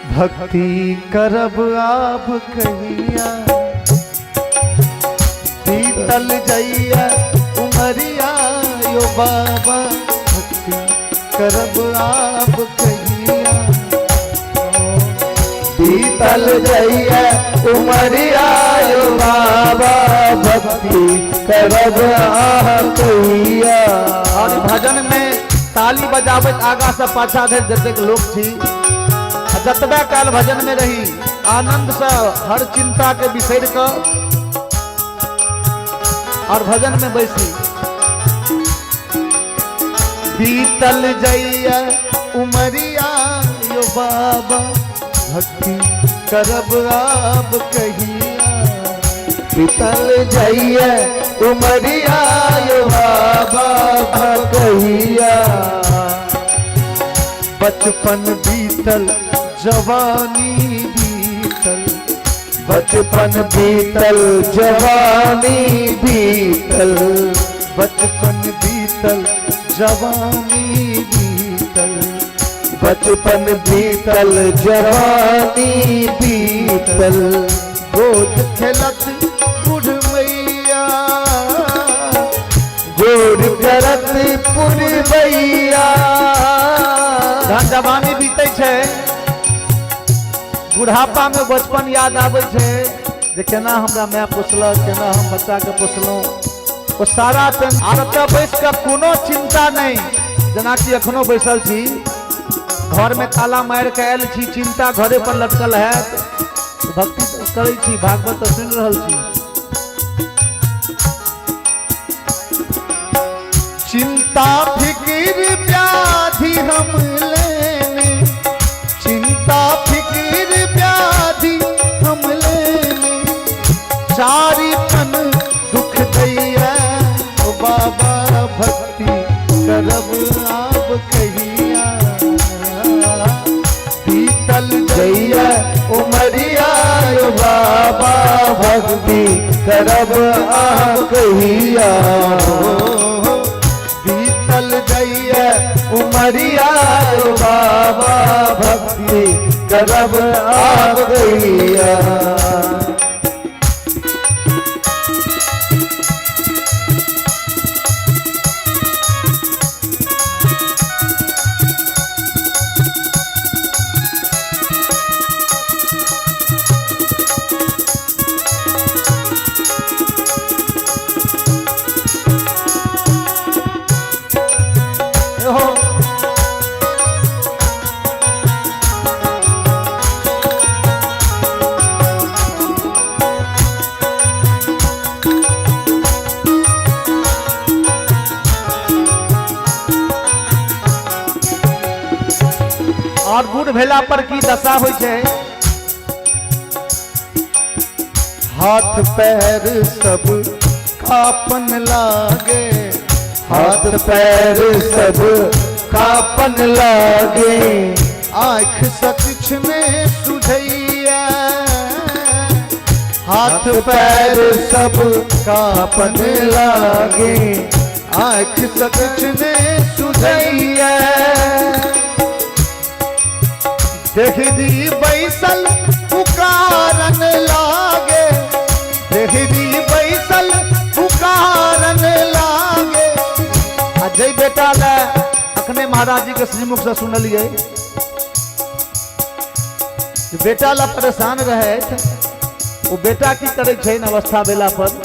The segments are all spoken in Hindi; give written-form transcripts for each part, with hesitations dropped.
भक्ति करब आप कहिया बीतल जइया उमरिया यो बाबा भक्ति करब आप कहिया बीतल जइया उमरिया यो बाबा भक्ति करब आप कहिया। और भजन में ताली बजावत आगा से पाछा धर जतेक लोग छी जतबे काल भजन में रही आनंद से हर चिंता के बिसर कर और भजन में बैसी। बीतल जइया उमरिया यो बाबा भक्ति करब आप कहिया बीतल जइया उमरिया यो बाबा कहिया। बचपन बीतल जवानी बीतल बचपन बीतल जवानी बीतल बचपन बीतल जवानी बीतल बचपन बीतल जवानी बीतल। गोद खेलत बूढ़ मैया गोर करत पुरवैया। धन जवानी बीते छे बुढ़ापा में बचपन याद आवे छे जे केना हमरा माय पोसलक केना हम बच्चा के पोसलहुं ओ सारा आर त बैस के कोनो चिंता नहीं जना कि एखनो बैसल छी घर में ताला मार के आयल छी चिंता घरे पर लटकल है भक्ति करै छी भागवत सुनि रहल छी। चिंता फिक्र व्याधि हम लेने चिंता फिक्र व्याधि हम लेने चारि पन दुख दैया ओ बाबा भक्ति करब आप कहिया बीतल जइया उमरिया यो बाबा भक्ति करब आप कहिया। बीतल जइया उमरिया यो बाबा भक्ति करब आप कहिया। और बूढ़ भेला पर की दशा होय छे हाथ पैर सब कापन लागे हाथ पैर सब कापन लागे आँख सच में सुझैया हाथ पैर सब कापन लागे आँख सच में सुझैया देख दी बैसल पुकारन लागे देख दी बैसल पुकारन लागे। जय बेटा ला अखने महाराज जी के श्रीमुख से सुनलिए बेटा ला परेशान रहे वो बेटा की करे छे अवस्था बेला पर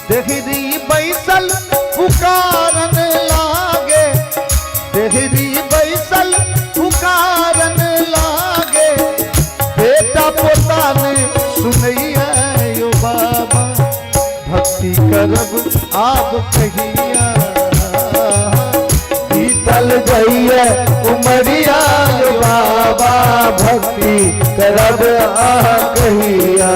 देखी दी बैसल पुकारन लागे देखी दी बैसल पुकारन लागे बेटा पोता ने सुनैया यो बाबा भक्ति करब आप कहिया बीतल जइया उमरिया यो बाबा भक्ति करब आप कहिया।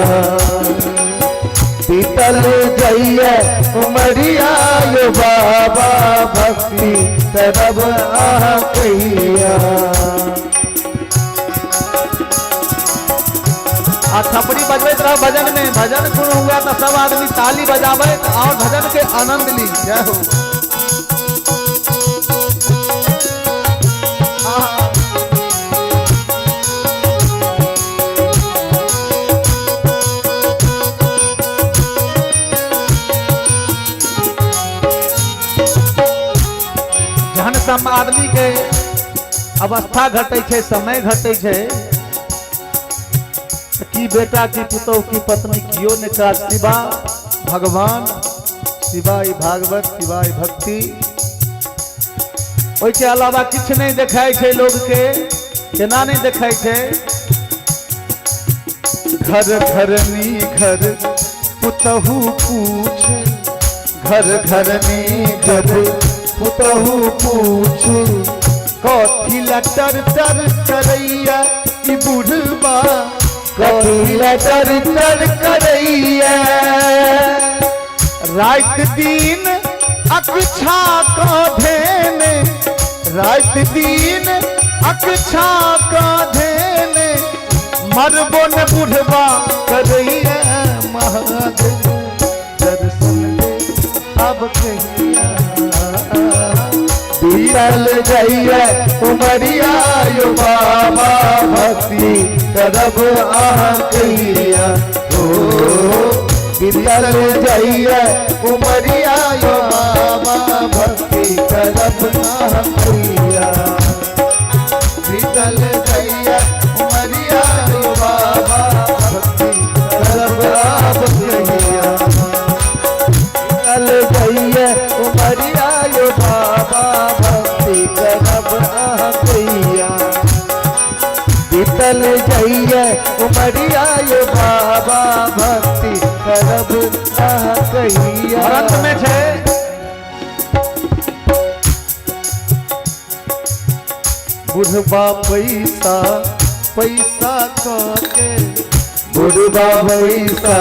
बीतल जइया उमरिया यो बाबा भक्ति करब आप कहिया। आ थपड़ी बजबैत रह भजन में भजन पूर्ण हुआ तो सब आदमी ताली बजावे और भजन के आनंद ली। जय हो। अवस्था घटे छे, समय घटे छे, की बेटा की पुतोह की पत्नी कियो ने का शिवा भगवान, शिवाय भागवत, शिवाय भक्ति, ओइ के अलावा किछ नहीं देखाय छे लोग के। केना नहीं देखाय छे? घर घरनी घर पुतहु पूछे, घर घरनी घर पुतहु पूछे, कथी लटर तर करैया ई बुढ़बा, कथी लटर तर करैया, रात दिन अकछा काढ़ेने, रात दिन अकछा काढ़ेने, मरबो न बुढ़बा करैया, महादेव दर्शन दे अब कहिया, बीतल जाइए उमरिया यो बाबा भक्ति करब आहा कहिया, बीतल जाइए उमरिया यो बाबा भक्ति करब आहा कहिया, बीतल जाइए उमरिया यो बाबा भक्ति करब आहा कहिया, बीतल जाइए उमरिया यो बाबा भक्ति करब आहा कहिया, बीतल जाइए उमरिया यो बाबा भक्ति करब आहा कहिया। और अंत में छे बुढ़बा पैसा पैसा के, बुढ़बा पैसा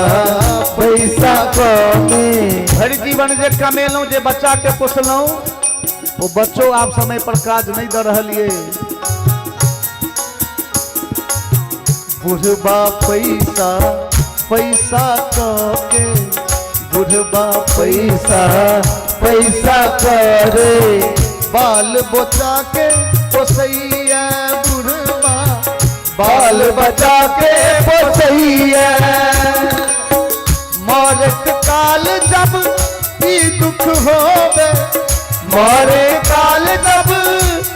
पैसा कमे, भरि जीवन जे कमेलू, जे बच्चा के पोसलू, वो बच्चों आप समय पर काज नहीं दे रहिए। बुढ़बा पैसा पैसा के, बुढ़बा पैसा पैसा करे, बाल बच्चा के पोसैया बुढ़बा, बाल बचा के पोसैया, मरत काल जब ई दुख होवे, मारे काल जब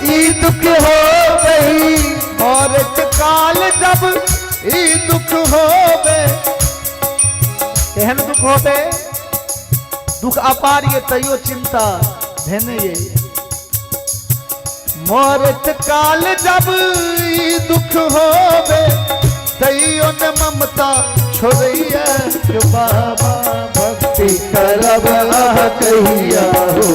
ई दुख हो गई, मरत काल जब ई दुख होवे, एहन दुख होते, दुख अपार ये तैयो चिंता धेने ये, मरत काल जब ई दुख होवे, तैयो न ममता छोड़ैया जो बाबा भक्ति करब आहा कहिया हो,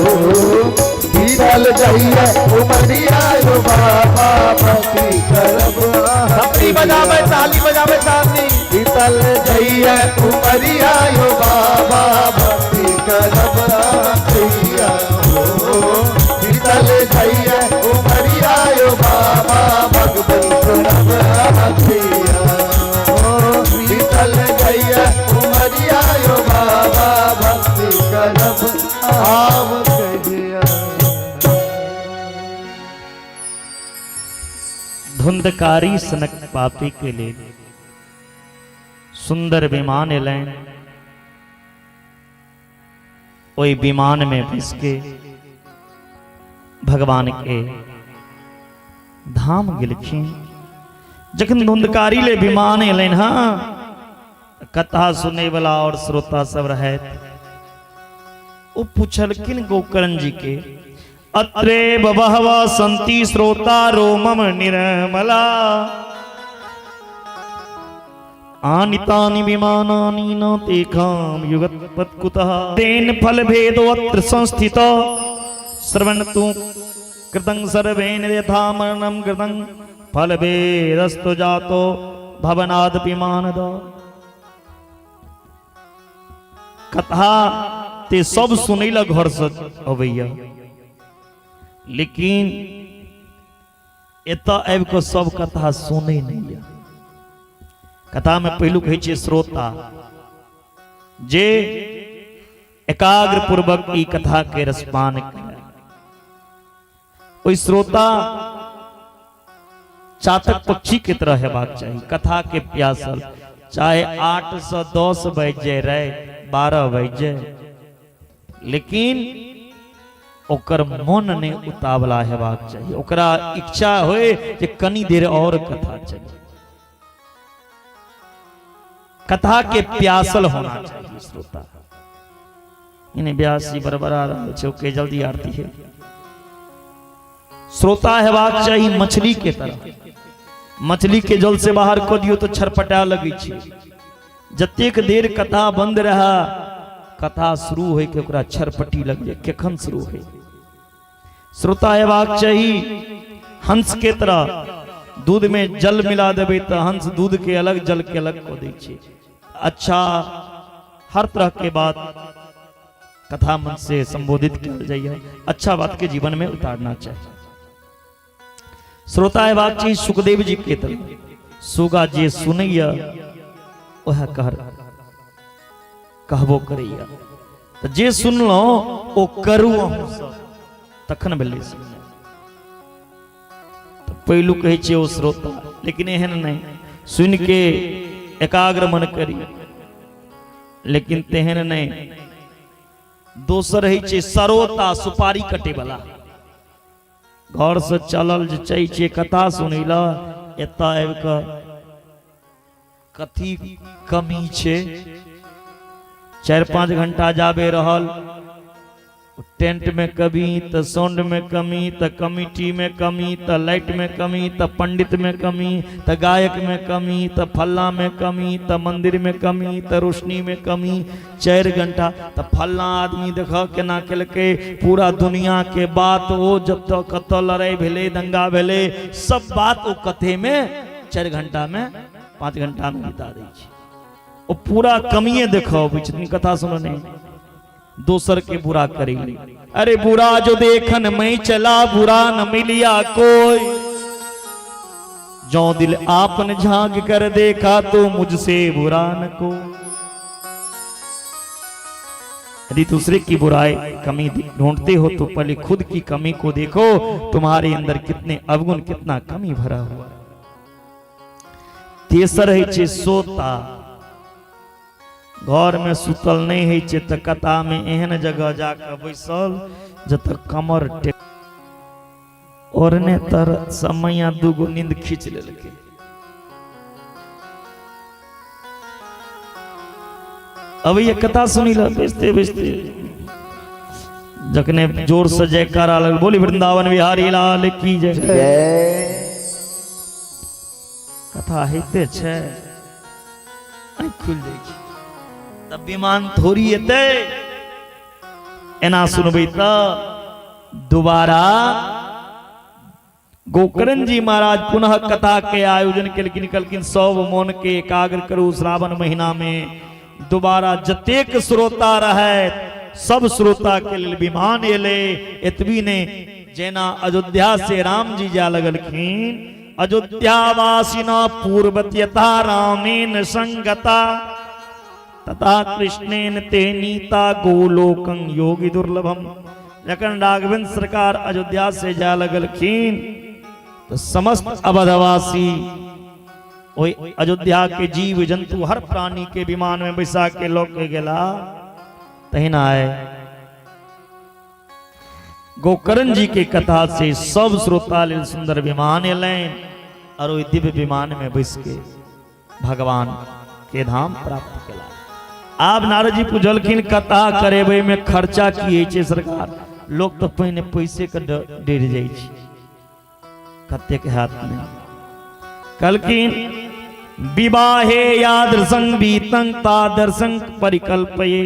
बीतल जाइए उमरिया यो बाबा भक्ति करब आहा थपड़ी बजावे, ताली बजावे साथी, बीतल जाइए उमरिया यो बाबा भक्ति करब आहा कहिया हो, बीतल जाइए उमरिया यो बाबा भगवती करब आहा कहिया हो, बीतल जाइए उमरिया यो बाबा भक्ति करब आहा कहिया। धुंधकारी सनक पापी के लिए सुंदर विमान एलैन, ओई विमान में बैस के भगवान के धाम गिलखिन। जखन धुंधकारी ले विमान एलैन, हाँ कथा सुने वाला और श्रोता सब रहे, वो पूछलकिन गोकर्ण जी के, अत्रे बहवा संति श्रोता रोमम निर्मला, आनितानि विमानानि न तेषां युगपत् कुतः, तेन फल भेदो अत्र संस्थितो, श्रवण तु कृतं सर्वेण यथा मरणं कृतं, फल भेदस्तु जातो भवनादपि मानद। कथा ते सब सुनैला घर से अबैया, लेकिन एत आबि कऽ सब कथा सुनै नहीं या। कथा में पहलू कहै छै श्रोता, जे एकाग्र पूर्वक ई कथा के रसपान करे, ओई श्रोता चातक पक्षी के तरह हेबाक चाही, कथा के प्यासल, चाहे 8 से 10 बज जाए, 12 बज जाए, लेकिन ओकर मन ने उतावला हेबाक चाहिए, ओकरा इच्छा होए जे कनी देर और कथा चले, कथा के प्यासल होना चाहिए श्रोता। इन्हें ब्यास जी बरबरा रहा है के जल्दी आरती है। श्रोता हेबाक चाहिए मछली के तरह, मछली के जल से बाहर को दियो तो छरपटा लगी छी, जतेक देर कथा बंद रहा कथा शुरू होय के ओकरा छरपटी लग जाए, केखन शुरू है। श्रोता हेबाक चाहिए हंस के तरह, दूध में जल मिला देबे तो हंस दूध के अलग जल के अलग को दै छै। अच्छा हर तरह के बात कथा मन से संबोधित किया जाइए, अच्छा बात के जीवन में उतारना चाहिए। श्रोता हेबाक चाहिए सुखदेव जी के तरह, सुगा जे सुनैया वह कहबो करैया, तो जे सुनलो ओ करू अहूँ सब तखन भेलै सुननाइ। तो पहिलू कहै छै ओ श्रोता, लेकिन एहन नहीं सुन के एकाग्र मन करी, लेकिन तेहन नहीं। दोसर है छै सरोता, सुपारी कटे वाला, घर से चलल जे चाहे छै कथा सुनैला, एता आबि कऽ कथी कमी छै, 4-5 घंटा जाबे रहल, टेंट में कमी, तो साउंड में कमी, तो कमिटी में कमी, तो लाइट में कमी, तो पंडित में कमी, तो गायक में कमी, तो फल्ला में कमी, तो मंदिर में कमी, तो रोशनी में कमी। 4 घंटा तो फल्ला आदमी देख केना केलकै, पूरा दुनिया के बात वो जब तक कतऽ लड़ाई भेलै दंगा भेलै सब बात वो कथे में 4 घंटा में 5 घंटा में बिता दै छै। वो पूरा कमिए देखो कथा सुनो नहीं, दोसर के बुरा करेंगे। अरे बुरा जो देखन मैं चला, बुरा न मिलिया कोई, जो दिल आपन झांक कर देखा तो मुझसे बुरा न को। यदि दूसरे की बुराई कमी ढूंढते हो तो पहले खुद की कमी को देखो, तुम्हारे अंदर कितने अवगुण, कितना कमी भरा हुआ। तेसर है चे सोता, घर में सुतल नहीं है चे तो कथा में एहन जगह जाकर बैसल जत कमर टेक, और ने तर समय 2 नींद खींच लेलके। अब ये कथा सुनी ला बेचते बेचते जखने जोर से जयकारा लग, बोली वृंदावन बिहारी लाल की जय। कथा हेते छे खुल जाए तब विमान थोड़ी एते, एना सुनबे तो दोबारा गोकर्ण जी महाराज पुनः कथा के आयोजन के लिए निकलकिन। सब मन के एकाग्र करू, श्रावण महीना में दोबारा जतेक श्रोता रहे सब श्रोता के लिए विमान एले। एतबी ने जेना अयोध्या से राम जी जा लगलखिन, अयोध्यावासिना पूर्वत्यथा रामेन संगता, तथा कृष्णेन ते नीता गोलोकं योगी दुर्लभम। जखन राघवेंद्र सरकार अयोध्या से जा लगलखिन तो समस्त अवधवासी अयोध्या के जीव जंतु हर प्राणी के विमान में बैसा के लोग के गेला। तहिना आए गोकर्ण जी के कथा से सब श्रोता लेल सुंदर विमान एलैन, और ओहि दिव्य विमान में बैस के भगवान के धाम प्राप्त केला। आब नारद जी पूछलखिन कथा करेबे में खर्चा की है सरकार, लोग तो पहिने पैसे के डर जाय छै, कते के हाथ में। कहलखिन विवाहे यादृशं बीतं तादृशं परिकल्पये।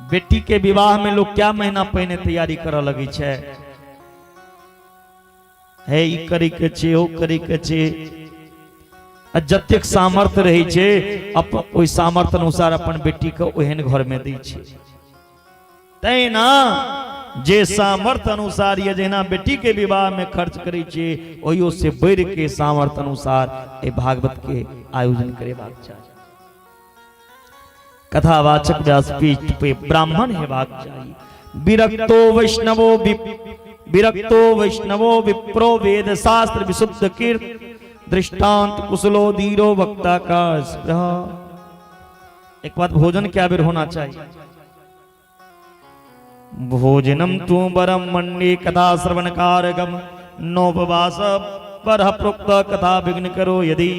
बेटी के विवाह में लोग क्या महीना पहले तैयारी करऽ लगे छै, है ई करी के छै ओ करी के छै। जतेक सामर्थ्य रही छै ओहि सामर्थ्य अनुसार अपन बेटी के ओहन घर में दै छै। तैना जे सामर्थ्य अनुसार ये जेना बेटी के विवाह में खर्च करे छै, ओहियो से बढ़ के सामर्थ्य अनुसार ए भागवत के आयोजन करेबाक चाही। कथावाचक व्यासपीठ पे ब्राह्मण हेबाक चाही। विरक्तो वैष्णवो विप्रो वेद शास्त्र विशुद्ध कीर्त, दृष्टांत कुशलो धीरो वक्ता का स्पृहा। एक बात भोजन क्या बेर होना चाहिए, भोजनम तू वरम मन्ये कथा श्रवण कारकम नोपवास पर प्रोक्त कथा विघ्न करो। यदि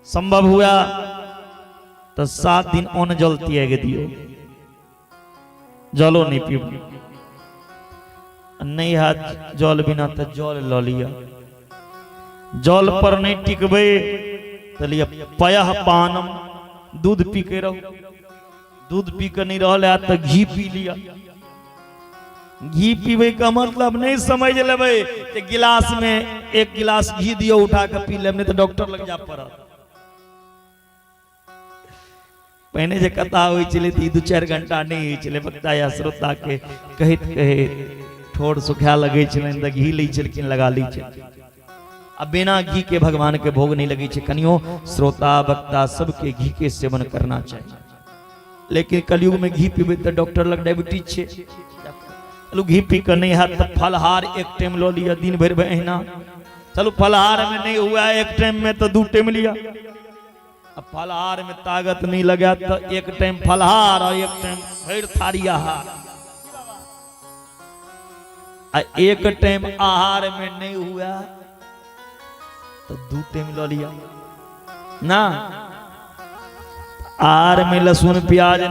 संभव हुआ तो 7 दिन अन्न जल त्याग दियो, जलो नहीं पियो। नहीं हाथ जल बिना तो जल ल लिया, जल पर नहीं टिकबे तो लिया पयः पानम, दूध पी के रहो। दूध पी के नहीं रहा तो घी पी लिया। घी पीवे का मतलब नहीं समझ लेबे कि गिलास में 1 गिलास घी दियो उठा के पी लेब, नहीं तो डॉक्टर लग जा पड़त। पहले जे कथा हुई चले थी 2-4 घंटा नहीं हुई चले, वक्ता या श्रोता के कहे ठोड़ सुखा लगे चले तो घी ली चलकिन लगा ली चल। अब बिना घी के भगवान के भोग नहीं लगे। कनियो श्रोता वक्ता सबके घी के सेवन करना चाहिए, लेकिन कलयुग में घी पीबे तो डॉक्टर लग डायबिटीज छे। चलो घी पी कर नहीं हाथ तो फलहार 1 टाइम लो लिया, दिन भर बहना। चलो फलहार में नहीं हुआ 1 टाइम में तो 2 टाइम लिया। अब फलहार में ताकत नहीं लगा तो 1 टाइम फलहार और 1 टाइम फिर थारी आहार। 1 टाइम आहार में नहीं हुआ तो 2 टाइम लो लिया ना। आहार में लहसुन प्याज,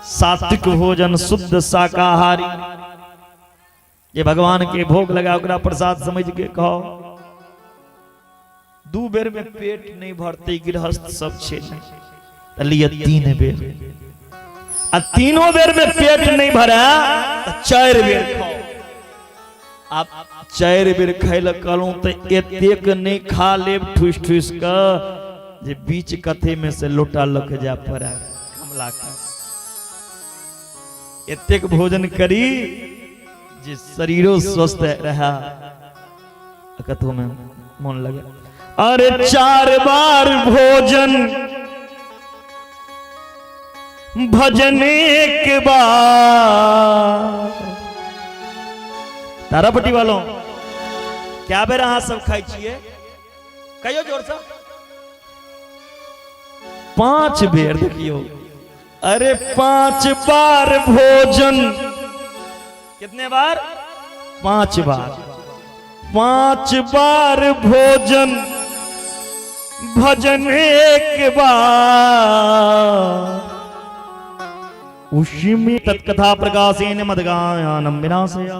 सात्विक भोजन, शुद्ध शाकाहारी, ये भगवान के भोग लगा ओकरा प्रसाद समझ के कहो। 2 बेर में पेट नहीं भरते गृहस्थ सब छे लिए 3 बेर, आ 3 बेर में पेट नहीं भरा तो 4 बेर खाओ। आप 4 बेर खैल कहूँ तो एतेक नहीं खा लेब ठूस ठूस का जे बीच कथे में से लोटा लक जा पड़ा कमला का। एतेक भोजन करी जे शरीरो स्वस्थ रहा, कथों में मन लगे। अरे 4 बार भोजन भजन 1 बार। तारापट्टी वालों क्या बेर अहाँ सब खाई छिए? कहियो जोर से 5 बेर देखियो। अरे 5 बार भोजन, कितने बार? 5 बार। 5 बार भोजन भजन 1 बार। उसी में तत्कथा प्रकाशेन मदगायानम विनाशया।